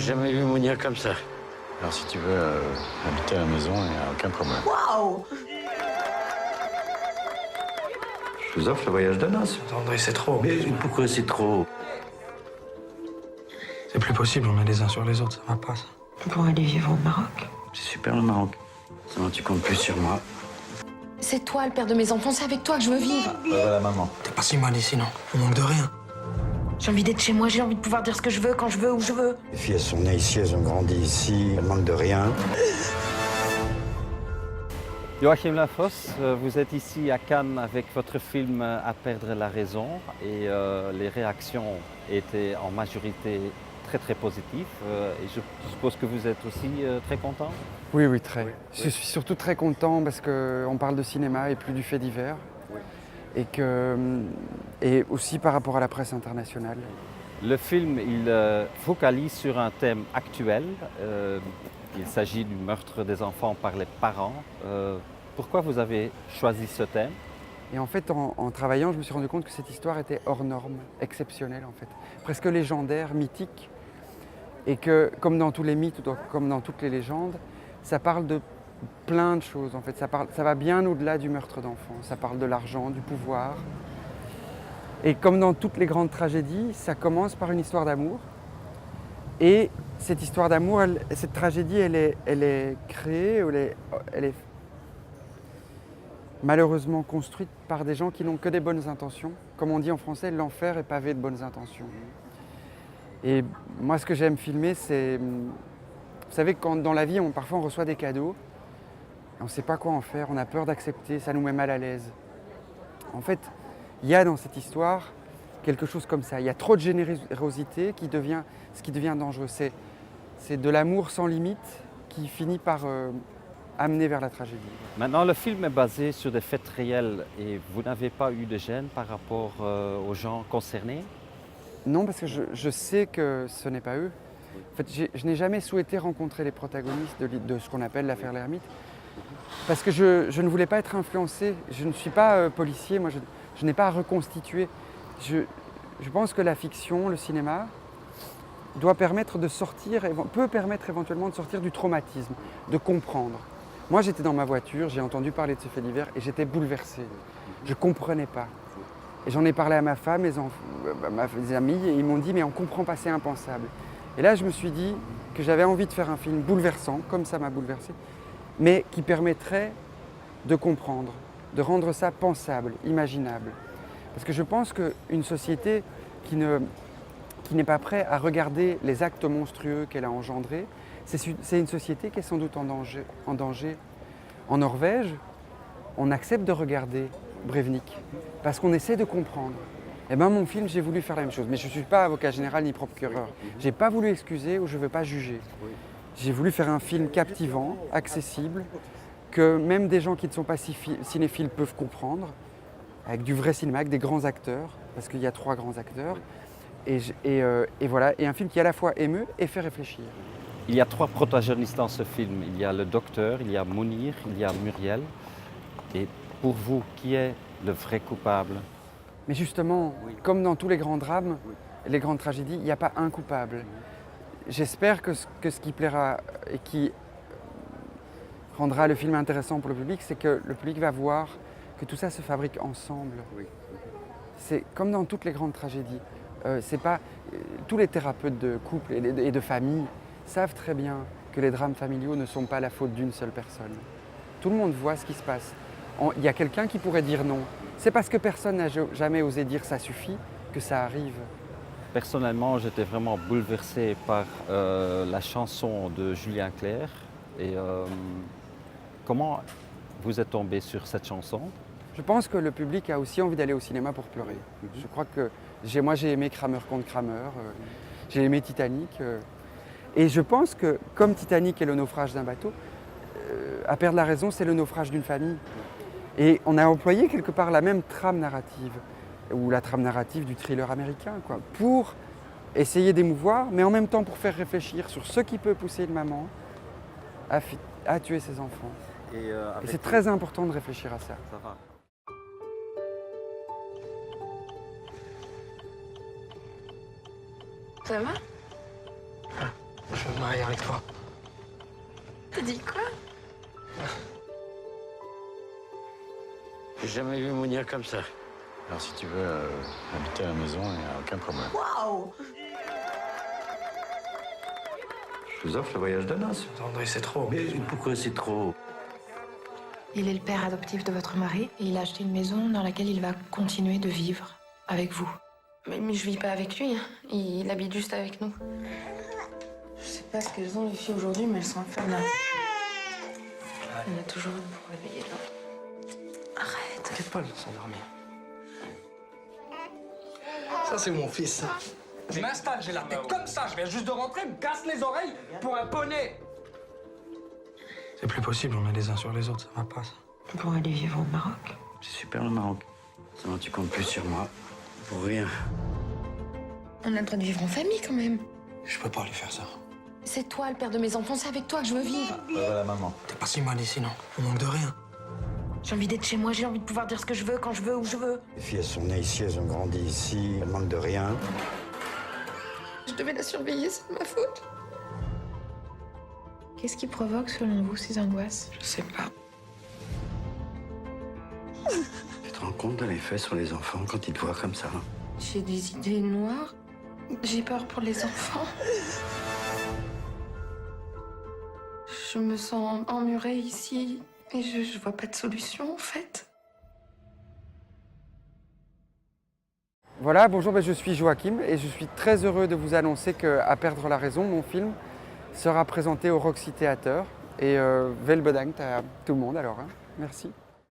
jamais vu Monia comme ça. Alors si tu veux habiter à la maison, il n'y a aucun problème. Waouh! Je vous offre le voyage de noces. André, c'est trop. Mais pourquoi c'est trop? C'est plus possible, on est les uns sur les autres, ça va pas, ça. Pour aller vivre au Maroc. C'est super le Maroc. Sinon tu comptes plus sur moi. C'est toi le père de mes enfants, c'est avec toi que je veux vivre. Voilà, maman. T'es pas si mal ici, non? On manque de rien. J'ai envie d'être chez moi, j'ai envie de pouvoir dire ce que je veux, quand je veux, où je veux. Les filles, elles sont nées ici, elles ont grandi ici, elles manquent de rien. Joachim Lafosse, vous êtes ici à Cannes avec votre film À perdre la raison et les réactions étaient en majorité très positives et je suppose que vous êtes aussi très content? Oui, oui, très. Je suis surtout très content parce qu'on parle de cinéma et plus du fait divers. Et aussi par rapport à la presse internationale. Le film, il focalise sur un thème actuel. Il s'agit du meurtre des enfants par les parents. Pourquoi vous avez choisi ce thème? Et en fait, en travaillant, je me suis rendu compte que cette histoire était hors norme, exceptionnelle en fait. Presque légendaire, mythique. Et que, comme dans tous les mythes, comme dans toutes les légendes, ça parle de plein de choses en fait. Ça va bien au-delà du meurtre d'enfants. Ça parle de l'argent, du pouvoir. Et comme dans toutes les grandes tragédies, ça commence par une histoire d'amour. Et cette histoire d'amour, cette tragédie, elle est créée, elle est malheureusement construite par des gens qui n'ont que des bonnes intentions. Comme on dit en français, l'enfer est pavé de bonnes intentions. Et moi, ce que j'aime filmer, c'est... Vous savez, quand dans la vie, parfois on reçoit des cadeaux, on ne sait pas quoi en faire, on a peur d'accepter, ça nous met mal à l'aise. En fait, il y a dans cette histoire quelque chose comme ça. Il y a trop de générosité ce qui devient dangereux. C'est de l'amour sans limite qui finit par amener vers la tragédie. Maintenant, le film est basé sur des faits réels et vous n'avez pas eu de gêne par rapport aux gens concernés? Non, parce que je sais que ce n'est pas eux. En fait, je n'ai jamais souhaité rencontrer les protagonistes de ce qu'on appelle l'affaire Lhermitte, parce que je ne voulais pas être influencé. Je ne suis pas policier, moi je n'ai pas à reconstituer. Je pense que la fiction, le cinéma, peut permettre éventuellement de sortir du traumatisme, de comprendre. Moi j'étais dans ma voiture, j'ai entendu parler de ce fait divers et j'étais bouleversé. Je ne comprenais pas. Et j'en ai parlé à ma femme, mes amis, et ils m'ont dit « mais on ne comprend pas, c'est impensable ». Et là, je me suis dit que j'avais envie de faire un film bouleversant, comme ça m'a bouleversé, mais qui permettrait de comprendre, de rendre ça pensable, imaginable. Parce que je pense qu'une société qui n'est pas prête à regarder les actes monstrueux qu'elle a engendrés, c'est une société qui est sans doute en danger. En Norvège, on accepte de regarder Breivik, parce qu'on essaie de comprendre. Et bien mon film, j'ai voulu faire la même chose, mais je ne suis pas avocat général ni procureur. Je n'ai pas voulu excuser ou je ne veux pas juger. J'ai voulu faire un film captivant, accessible, que même des gens qui ne sont pas cinéphiles peuvent comprendre, avec du vrai cinéma, avec des grands acteurs, parce qu'il y a 3 grands acteurs. Et voilà, et un film qui à la fois émeut et fait réfléchir. Il y a 3 protagonistes dans ce film. Il y a le docteur, il y a Mounir, il y a Muriel. Et pour vous, qui est le vrai coupable? Mais justement, comme dans tous les grands drames, les grandes tragédies, il n'y a pas un coupable. J'espère que ce qui plaira et qui rendra le film intéressant pour le public, c'est que le public va voir que tout ça se fabrique ensemble. C'est comme dans toutes les grandes tragédies. Tous les thérapeutes de couple et de famille savent très bien que les drames familiaux ne sont pas la faute d'une seule personne. Tout le monde voit ce qui se passe. Il y a quelqu'un qui pourrait dire non. C'est parce que personne n'a jamais osé dire ça suffit que ça arrive. Personnellement, j'étais vraiment bouleversé par la chanson de Julien Clerc. Et comment vous êtes tombé sur cette chanson? Je pense que le public a aussi envie d'aller au cinéma pour pleurer. Je crois que moi j'ai aimé Kramer contre Kramer, j'ai aimé Titanic. Et je pense que comme Titanic est le naufrage d'un bateau, À perdre la raison, c'est le naufrage d'une famille. Et on a employé quelque part la même trame narrative, ou la trame narrative du thriller américain, quoi, pour essayer d'émouvoir, mais en même temps pour faire réfléchir sur ce qui peut pousser une maman à tuer ses enfants. Et c'est très important de réfléchir à ça. Ça va. Ça va? marier avec toi. T'as dit quoi? J'ai jamais vu Mounia comme ça. Alors si tu veux habiter à la maison, il n'y a aucun problème. Je vous offre le voyage de noces. André, c'est trop. Mais pourquoi c'est trop? Il est le père adoptif de votre mari et il a acheté une maison dans laquelle il va continuer de vivre avec vous. Mais je vis pas avec lui, hein. Il habite juste avec nous. Je sais pas ce qu'elles ont les filles aujourd'hui, mais elles sont infernales. Il y en a toujours une pour réveiller l'autre. Arrête. T'inquiète pas, ils sont dormir. Ça, c'est mon fils, ça. Je m'installe, j'ai la tête comme ça, je viens juste de rentrer, me casse les oreilles pour un poney. C'est plus possible, on est les uns sur les autres, ça va pas, ça. Pour aller vivre au Maroc. C'est super le Maroc. Sinon tu comptes plus sur moi. Pour rien. On a le droit de vivre en famille quand même. Je peux pas lui faire ça. C'est toi le père de mes enfants, c'est avec toi que je veux vivre. Voilà, maman. T'es pas si mal ici, non? On manque de rien. J'ai envie d'être chez moi, j'ai envie de pouvoir dire ce que je veux, quand je veux, où je veux. Les filles, elles sont nées ici, elles ont grandi ici, elles manquent de rien. Je devais la surveiller, c'est de ma faute. Qu'est-ce qui provoque, selon vous, ces angoisses? Je sais pas. Tu te rends compte de l'effet sur les enfants quand ils te voient comme ça? J'ai des idées noires. J'ai peur pour les enfants. Je me sens emmurée ici et je vois pas de solution, en fait. Voilà, bonjour, je suis Joachim et je suis très heureux de vous annoncer que À perdre la raison, mon film, sera présenté au Roxy Theater. Et Vel bedankt à tout le monde alors, hein. Merci.